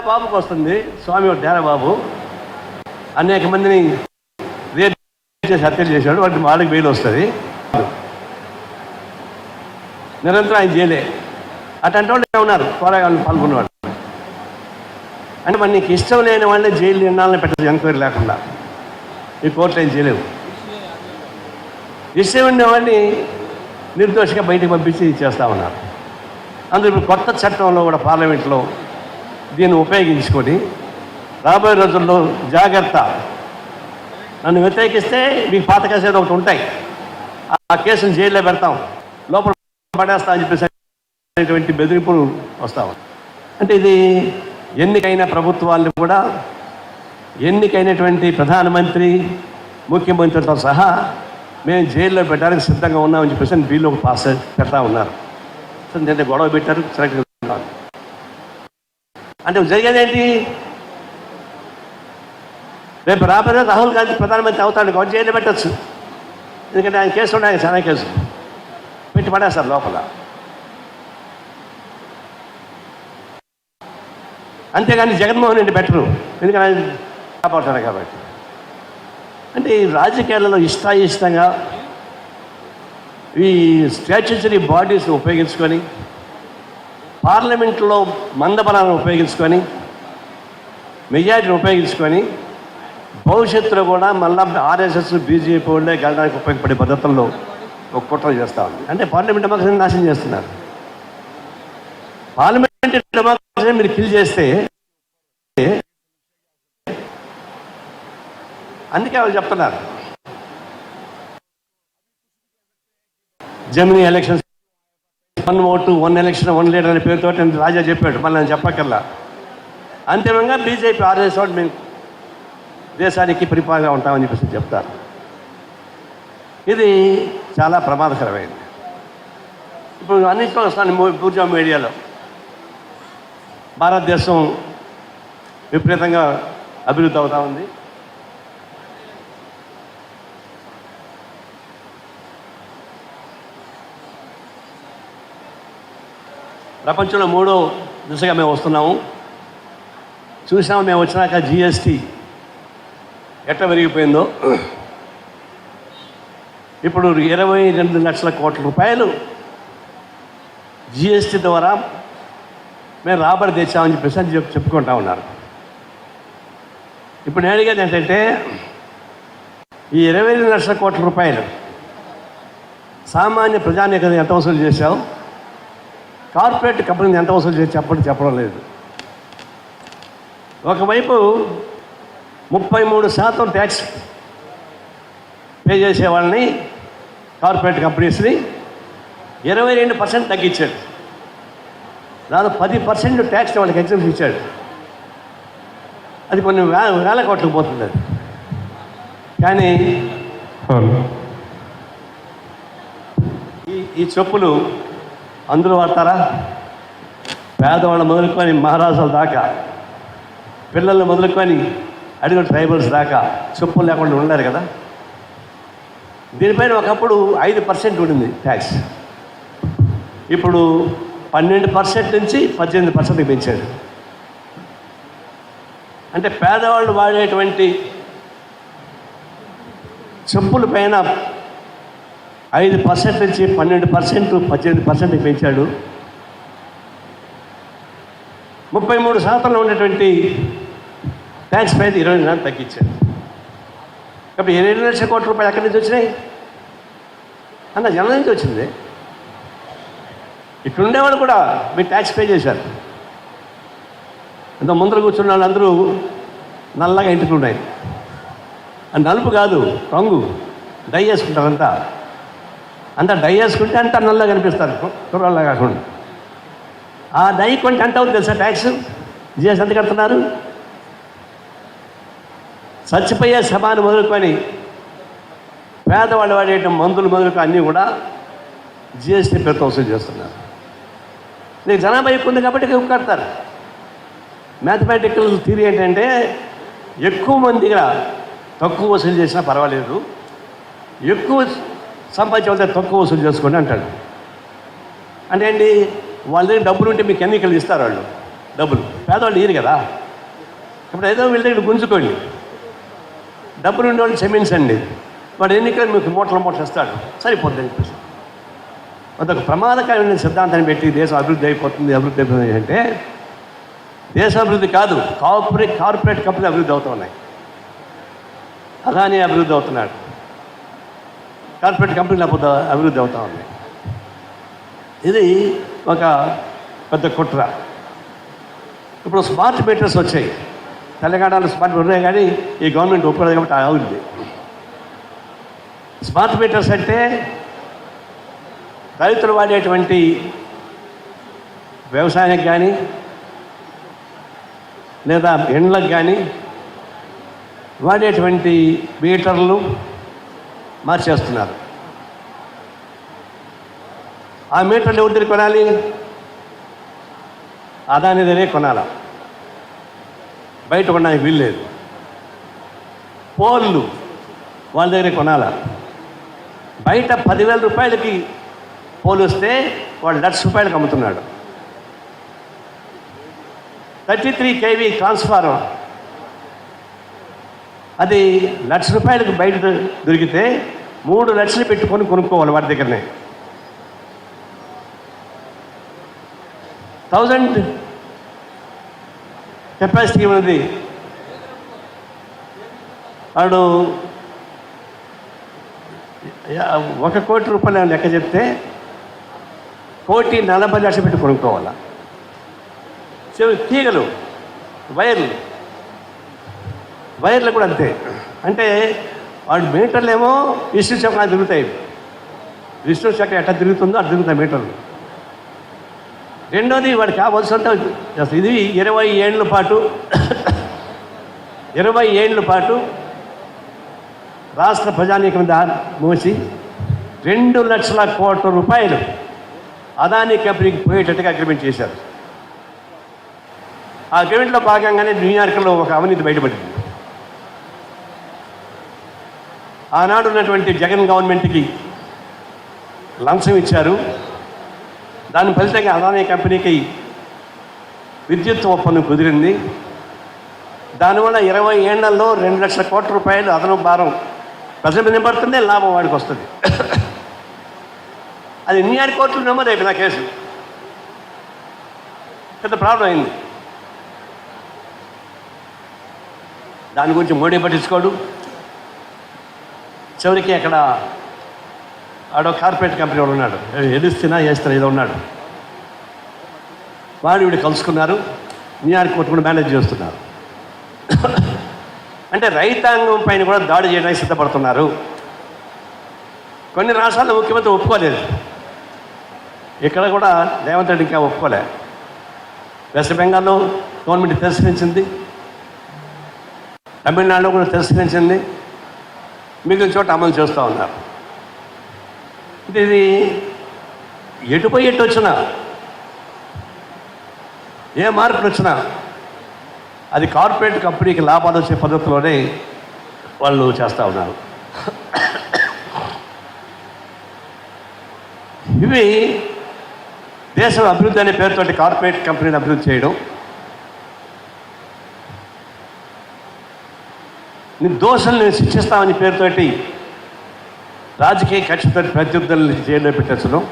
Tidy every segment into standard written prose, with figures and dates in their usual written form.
బాబుకి వస్తుంది, స్వామి డేరా బాబు అనేక మందిని రేపు చేసి హత్యలు చేశాడు, వాళ్ళకి బెయిల్ వస్తుంది. నిరంతరం ఆయన జైలే. అట్లాంటి వాళ్ళు ఉన్నారు పోరాగాళ్ళు పాల్గొన్నవాళ్ళు. అంటే మరి నీకు ఇష్టం లేని వాళ్ళే జైలు నిండాలని పెట్టదు, ఎంక్వైరీ లేకుండా. ఈ కోర్టులో ఏం చేయలేవు. ఇష్టం ఉండే వాళ్ళని నిర్దోషిగా బయటకు పంపించి చేస్తూ ఉన్నారు. అందులో ఇప్పుడు కొత్త చట్టంలో కూడా పార్లమెంట్లో దీన్ని ఉపయోగించుకొని రాబోయే రోజుల్లో జాగ్రత్త, నన్ను వ్యతిరేకిస్తే మీకు పాత కేసు ఒకటి ఉంటాయి, ఆ కేసును జైల్లో పెడతాం, లోపల పడేస్తా అని చెప్పేసి బెదిరింపులు వస్తాం. అంటే ఇది ఎన్నికైన ప్రభుత్వాలను కూడా, ఎన్నికైనటువంటి ప్రధానమంత్రి ముఖ్యమంత్రితో సహా మేము జైల్లో పెట్టడానికి సిద్ధంగా ఉన్నామని చెప్పేసి బిల్లు ఒక పాస్ పెడతా ఉన్నారు. నిన్న గొడవ పెట్టారు. అంటే జరిగేదేంటి? రేపు రాబోయే రాహుల్ గాంధీ ప్రధానమంత్రి అవుతాడు కాబట్టి జైల్లో పెట్టచ్చు. ఎందుకంటే ఆయన కేసు ఉన్నాయి, చాలా కేసు పెట్టి పడేస్తారు లోపల. అంతేగాని జగన్మోహన్ రెడ్డి బెటరు, ఎందుకంటే ఆయన కాపాడుతాడు కాబట్టి. అంటే ఈ రాజకీయాలలో ఇష్టాయిష్టంగా ఈ స్టాట్యూటరీ బాడీస్ని ఉపయోగించుకొని, పార్లమెంట్లో మందబలాలను ఉపయోగించుకొని, మెజారిటీని ఉపయోగించుకొని, భవిష్యత్తులో కూడా మళ్ళీ ఆర్ఎస్ఎస్ బీజేపీ వాళ్ళే గెలడానికి ఉపయోగపడే పద్ధతుల్లో ఒక కుట్ర చేస్తూ ఉంది. అంటే పార్లమెంట్ డెమోక్రసీని నాశనం చేస్తున్నారు. పార్లమెంట్ డెమోక్రసీని మీరు కిల్ చేస్తే, అందుకే వాళ్ళు చెప్తున్నారు జమినీ ఎలక్షన్స్ 1 ఓటు 1 ఎలక్షన్ 1 లీడర్ అనే పేరుతో రాజా చెప్పాడు, మళ్ళీ నేను చెప్పక్కర్లా. అంతిమంగా బీజేపీ ఆర్ఎస్ వాళ్ళు మేము దేశానికి పరిపాలనగా ఉంటామని చెప్పేసి చెప్తారు. ఇది చాలా ప్రమాదకరమైంది. ఇప్పుడు అన్నింటిలో వస్తాను బూర్జా మీడియాలో భారతదేశం విపరీతంగా అభివృద్ధి అవుతూ ఉంది. ప్రపంచంలో 3వ దిశగా మేము వస్తున్నాము. చూసాము మేము వచ్చినాక జిఎస్టీ ఎట్లా పెరిగిపోయిందో. ఇప్పుడు 22 లక్షల కోట్ల రూపాయలు జిఎస్టీ ద్వారా మేము రాబడి తెచ్చామని చెప్పేసి చెప్పుకుంటా ఉన్నారు. ఇప్పుడు నేను అడిగేది ఏంటంటే, ఈ 22 లక్షల కోట్ల రూపాయలు సామాన్య ప్రజానీకం ఎంత వసూలు చేశావు, కార్పొరేట్ కంపెనీని ఎంత వసూలు చేసి చెప్పడం లేదు. ఒకవైపు 33% ట్యాక్స్ పే చేసే వాళ్ళని, కార్పొరేట్ కంపెనీస్ని 22% తగ్గించాడు. దాదాపు 10% ట్యాక్స్ వాళ్ళకి ఎగ్జామ్స్ ఇచ్చాడు. అది కొన్ని వేల కోట్లకు పోతుంది. అది కానీ ఈ చెప్పులు అందరూ వాడతారా? పేదవాళ్ళు మొదలుకొని మహారాజుల దాకా, పిల్లలు మొదలుకొని అడిగిన ట్రైబల్స్ దాకా చెప్పులు లేకుండా ఉండలేరు కదా. దీనిపైన ఒకప్పుడు 5% ఉండింది ట్యాక్స్, ఇప్పుడు 12% నుంచి 18% పెంచాడు. అంటే పేదవాళ్ళు వాడేటువంటి చెప్పుల పైన 5% నుంచి 12%, 18% పెంచాడు. 33% ఉన్నటువంటి ట్యాక్స్ పైన 20% తగ్గించాడు. కాబట్టి 22 లక్షల కోట్ల రూపాయలు ఎక్కడి నుంచి వచ్చినాయి? అన్న జనం నుంచి వచ్చింది. ఇక్కడ ఉండేవాళ్ళు కూడా మీరు ట్యాక్స్ పే చేశారు. అంత ముందర కూర్చున్న వాళ్ళందరూ నల్లగా ఇంటికి ఉన్నాయి. అది నలుపు కాదు, రంగు, డై వేసుకుంటారు. అంతా డై వేసుకుంటే అంతా నల్లగా కనిపిస్తారు, కుర్రల్లా కాకుండా. ఆ డై కొంటే ఎంత అవుతుంది తెలుసా ట్యాక్స్? జిఎస్ ఎంత కడుతున్నారు? చచ్చిపోయే శవాన్ని మొదలుకొని పేదవాళ్ళు వాడే మందులు మొదలుకొని అన్నీ కూడా జిఎస్టీ పేరుతో వసూలు చేస్తున్నారు. నీకు జనాభా ఎక్కువ ఉంది కాబట్టి ఎక్కువ కడతారు. మ్యాథమెటికల్ థియరీ ఏంటంటే, ఎక్కువ మందిగా తక్కువ వసూలు చేసినా పర్వాలేదు, ఎక్కువ సంపాదించే తక్కువ వసూలు చేసుకోండి అంటాడు. అంటే ఏంటి? వాళ్ళ దగ్గర డబ్బులు ఉంటే మీకు ఎన్నికలు ఇస్తారు వాళ్ళు డబ్బులు. పేదవాళ్ళు ఇయ్యరు కదా. ఇప్పుడు ఏదో వీళ్ళ దగ్గర గుంజుకోండి, డబ్బులు ఉండేవాళ్ళు క్షమించండి, వాడు ఎన్నికలు మీకు మూటలు ఇస్తాడు, సరిపోద్ది అనిపిస్తుంది. అదొక ప్రమాదకరమైన సిద్ధాంతాన్ని పెట్టి దేశం అభివృద్ధి అయిపోతుంది అంటే దేశ అభివృద్ధి కాదు, కార్పొరేట్ కంపెనీలు అభివృద్ధి అవుతూ ఉన్నాయి. అదానీ అభివృద్ధి అవుతున్నాడు, కార్పొరేట్ కంపెనీలు అభివృద్ధి అవుతూ ఉన్నాయి. ఇది ఒక పెద్ద కుట్ర. ఇప్పుడు స్మార్ట్ మీటర్స్ వచ్చాయి, తెలంగాణలో స్మార్ట్ ఉన్నాయి, కానీ ఈ గవర్నమెంట్ ఒప్పుకోలేదు కాబట్టి అవుతుంది. స్మార్ట్ మీటర్స్ అంటే రైతులు వాడేటువంటి వ్యవసాయానికి కానీ లేదా ఎండ్లకు కానీ వాడేటువంటి మీటర్లు మార్చేస్తున్నారు. ఆ మీటర్లు ఎవరి దగ్గర కొనాలి? అదాని దగ్గరే కొనాలా, బయట కొనడానికి వీల్లేదు. పోల్లు వాళ్ళ దగ్గరే కొనాలా. బయట 10,000 రూపాయలకి పోలు వస్తే వాడు ₹1,00,000 అమ్ముతున్నాడు. 33 kV ట్రాన్స్ఫార్మర్ అది ₹1,00,000 బయట దొరికితే 3 లక్షలు పెట్టుకొని కొనుక్కోవాలి వాడి దగ్గరనే. 1000 కెపాసిటీ ఉన్నది. వాడు ₹1 కోటి లెక్క చెప్తే 1,40,00,000 పెట్టి కొనుక్కోవాలా. తీగలు, వైర్లు కూడా అంతే. అంటే వాడు మీటర్లు ఏమో విష్ణు చక్రం తిరుగుతాయి, విష్ణు చక్రం ఎట్లా తిరుగుతుందో అట్లా తిరుగుతాయి మీటర్లు. రెండోది వాడికి కావాల్సినంత ఇది 20 ఏళ్ళ పాటు రాష్ట్ర ప్రజానీకం మోసి ₹2,00,000 కోట్ల అదానీ కంపెనీకి పోయేటట్టుగా అగ్రిమెంట్ చేశారు. ఆ అగ్రిమెంట్లో భాగంగానే న్యూయార్క్లో ఒక అవినీతి బయటపడింది. ఆనాడు ఉన్నటువంటి జగన్ గవర్నమెంట్కి లంచం ఇచ్చారు. దాని ఫలితంగా అదానీ కంపెనీకి విద్యుత్ ఒప్పందం కుదిరింది. దానివల్ల 20 ఏళ్లలో ₹2,00,000 కోట్ల అదనం భారం ప్రజల మీద పడుతుంది, లాభం వాడికి వస్తుంది. అది న్యూయార్క్ కోర్టులో నమోదు అయిపోయింది ఆ కేసు. పెద్ద ప్రాబ్లం అయింది. దాని గురించి మోడీ పట్టించుకోడు. చివరికి అక్కడ ఆడో కార్పొరేట్ కంపెనీ వాడు ఉన్నాడు, ఎదుస్తున్నా చేస్తున్నా ఏదో ఉన్నాడు, వాడు వీడు కలుసుకున్నారు, న్యూయార్క్ కోర్టు కూడా మేనేజ్ చేస్తున్నారు. అంటే రైతాంగం పైన కూడా దాడి చేయడానికి సిద్ధపడుతున్నారు. కొన్ని రాష్ట్రాల్లో ముఖ్యమంత్రి ఒప్పుకోలేదు, ఇక్కడ కూడా రేవంత్ రెడ్డి ఇంకా ఒప్పుకోలే. వెస్ట్ బెంగాల్లో గవర్నమెంట్ తిరస్కరించింది, తమిళనాడులో కూడా తిరస్కరించింది, మిగిలిన చోట అమలు చేస్తూ ఉన్నారు. ఇది ఎటుపోయి ఎటు వచ్చినా, ఏ మార్పులు వచ్చినా అది కార్పొరేట్ కంపెనీకి లాభాలు వచ్చే పద్ధతిలోనే వాళ్ళు చేస్తూ ఉన్నారు. ఇవి దేశం అభివృద్ధి అనే పేరుతోటి కార్పొరేట్ కంపెనీని అభివృద్ధి చేయడం, నిర్దోషుల్ని శిక్షిస్తామని పేరుతోటి రాజకీయ కక్షతో ప్రత్యర్థుల్ని జైల్లో పెట్టించడం,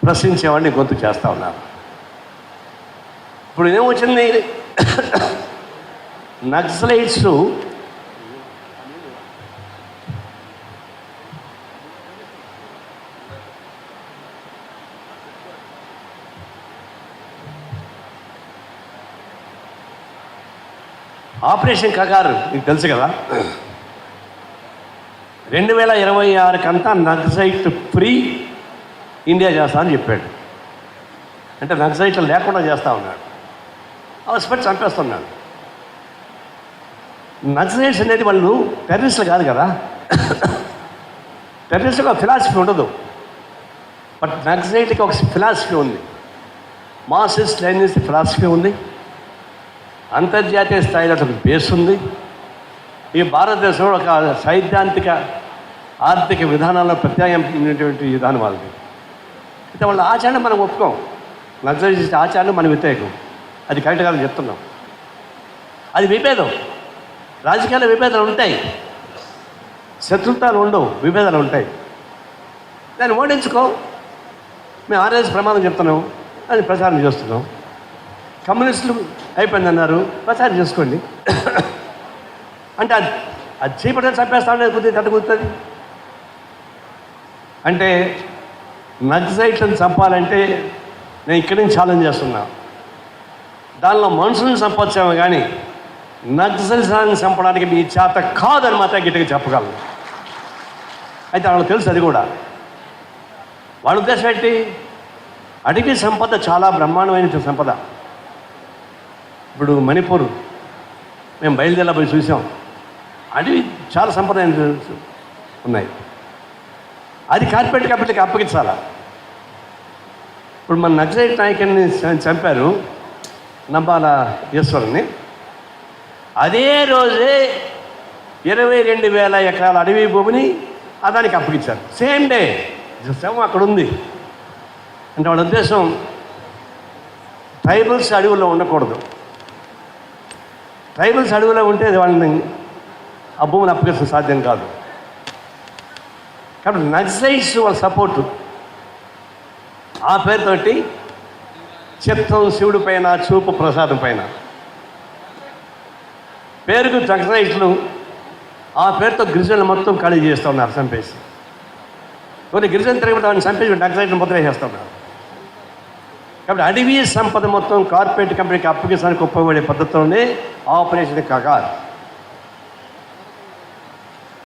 ప్రశ్నించేవాడిని గొంతు చేస్తూ ఉన్నారు. ఇప్పుడు ఏమొచ్చింది, నక్సలైట్స్ ఆపరేషన్ కగారు మీకు తెలుసు కదా, 2026 నక్సలైట్ ఫ్రీ ఇండియా చేస్తామని చెప్పాడు. అంటే నక్సలైట్లు లేకుండా చేస్తూ ఉన్నాడు, అవసరం చంపేస్తున్నాడు. నక్సలైట్స్ అనేది వాళ్ళు టెర్రరిస్టులు కాదు కదా, టెర్రరిస్టుకి ఒక ఫిలాసఫీ ఉండదు. బట్ నక్సలైట్కి ఒక ఫిలాసఫీ ఉంది, మార్క్సిస్ట్ లెనినిస్ట్ ఫిలాసఫీ ఉంది, అంతర్జాతీయ స్థాయిలో ఒక బేస్ ఉంది. ఈ భారతదేశంలో ఒక సైద్ధాంతిక ఆర్థిక విధానాల్లో ప్రత్యామ్నాయమైనటువంటి విధానం వాళ్ళది. అయితే వాళ్ళ ఆచరణ మనం ఒప్పుకోం, నక్సలైట్ ఆచరణ మనం వ్యతిరేకం. అది కరెక్ట్ కాదని చెప్తున్నాం. అది విభేదం. రాజకీయాల విభేదాలు ఉంటాయి, శత్రుత్వాలు ఉండవు, విభేదాలు ఉంటాయి. దాన్ని ఓడించుకో. మేము ఆర్ఎస్ ప్రమాదం చెప్తున్నాం, అది ప్రచారం చేస్తున్నాం. కమ్యూనిస్టులు అయిపోయిందన్నారు, ప్రచారం చేసుకోండి. అంటే అది చేపట్టే చంపేస్తా ఉండేది కొద్దిగా తట్టుకుతుంది. అంటే నక్సలైట్లను చంపాలంటే నేను ఇక్కడి నుంచి ఛాలెంజ్ చేస్తున్నా. దానిలో మనుషులను చంపొచ్చాము కానీ నక్సల్సాన్ని చంపడానికి మీ చేత కాదని మాత్రం గట్టిగా చెప్పగలను. అయితే వాళ్ళకి తెలుసు అది కూడా. వాళ్ళ ఉద్దేశం ఏంటి? అడవి సంపద చాలా బ్రహ్మాండమైన సంపద. ఇప్పుడు మణిపూర్ మేము బయలుదేరి పోయి చూసాం. అడవి చాలా సంపద ఉన్నాయి. అది కార్పొరేట్ క్యాపిటల్కి అప్పగించాలా. ఇప్పుడు మన నక్సలైట్ నాయకుడిని చంపారు, నంబాల ఈశ్వరుని. అదే రోజే 22,000 ఎకరాల అడవి భూమిని అదానికి అప్పగించారు. సేమ్ డే శవం అక్కడ ఉంది. అంటే వాళ్ళ ఉద్దేశం ట్రైబల్స్ అడవుల్లో ఉండకూడదు. ట్రైబల్స్ అడవులో ఉంటే వాళ్ళని ఆ భూమిని అప్పగించడం సాధ్యం కాదు. కాబట్టి నక్సలైట్స్ వాళ్ళ సపోర్టు ఆ పేరుతోటి చిత్తం శివుడి పైన, చూపు ప్రసాదం పైన పేరుకు నక్సలైట్లు ఆ పేరుతో గిరిజనులు మొత్తం ఖాళీ చేస్తూ ఉన్నారు, చంపేసి. కొన్ని గిరిజన తిరగబడి వాళ్ళని చంపేసి నక్సలైట్లు ముద్ర చేస్తున్నారు. కాబట్టి అడవి సంపద మొత్తం కార్పొరేట్ కంపెనీకి అప్పగించడానికి ఉపయోగపడే పద్ధతిలోనే ఆపరేషన్ కాగా